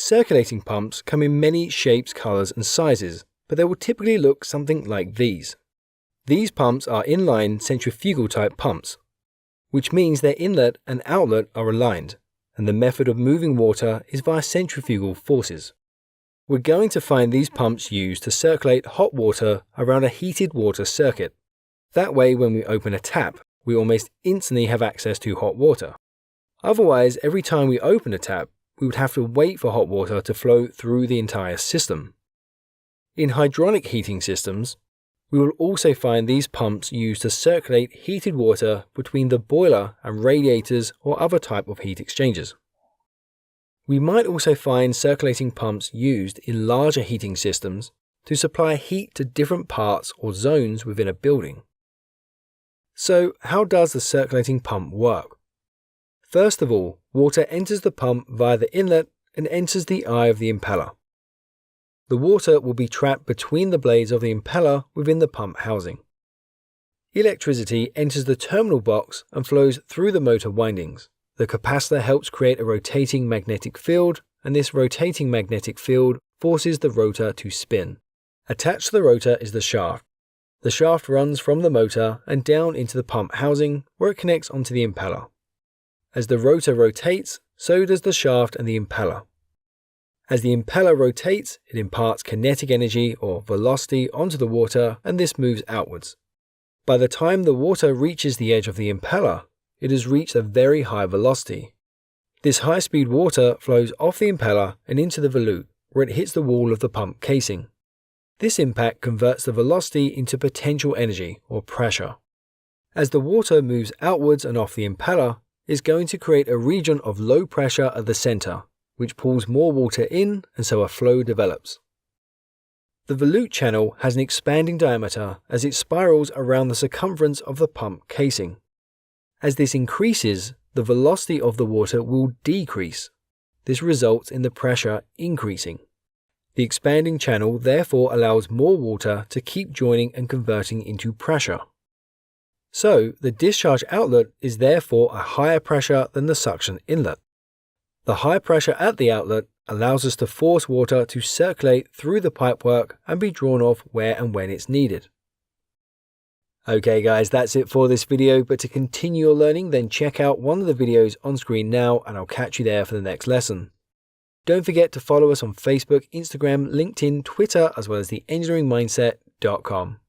Circulating pumps come in many shapes, colours and sizes, but they will typically look something like these. These pumps are inline centrifugal type pumps, which means their inlet and outlet are aligned, and the method of moving water is via centrifugal forces. We're going to find these pumps used to circulate hot water around a heated water circuit. That way, when we open a tap, we almost instantly have access to hot water. Otherwise, every time we open a tap, we would have to wait for hot water to flow through the entire system. In hydronic heating systems, we will also find these pumps used to circulate heated water between the boiler and radiators or other type of heat exchangers. We might also find circulating pumps used in larger heating systems to supply heat to different parts or zones within a building. So, how does the circulating pump work? First of all, water enters the pump via the inlet and enters the eye of the impeller. The water will be trapped between the blades of the impeller within the pump housing. Electricity enters the terminal box and flows through the motor windings. The capacitor helps create a rotating magnetic field, and this rotating magnetic field forces the rotor to spin. Attached to the rotor is the shaft. The shaft runs from the motor and down into the pump housing, where it connects onto the impeller. As the rotor rotates, so does the shaft and the impeller. As the impeller rotates, it imparts kinetic energy or velocity onto the water, and this moves outwards. By the time the water reaches the edge of the impeller, it has reached a very high velocity. This high-speed water flows off the impeller and into the volute, where it hits the wall of the pump casing. This impact converts the velocity into potential energy or pressure. As the water moves outwards and off the impeller, it's going to create a region of low pressure at the center, which pulls more water in, and so a flow develops. The volute channel has an expanding diameter as it spirals around the circumference of the pump casing. As this increases, the velocity of the water will decrease. This results in the pressure increasing. The expanding channel therefore allows more water to keep joining and converting into pressure. So, the discharge outlet is therefore a higher pressure than the suction inlet. The high pressure at the outlet allows us to force water to circulate through the pipework and be drawn off where and when it's needed. Okay guys, that's it for this video, but to continue your learning, then check out one of the videos on screen now and I'll catch you there for the next lesson. Don't forget to follow us on Facebook, Instagram, LinkedIn, Twitter, as well as theengineeringmindset.com.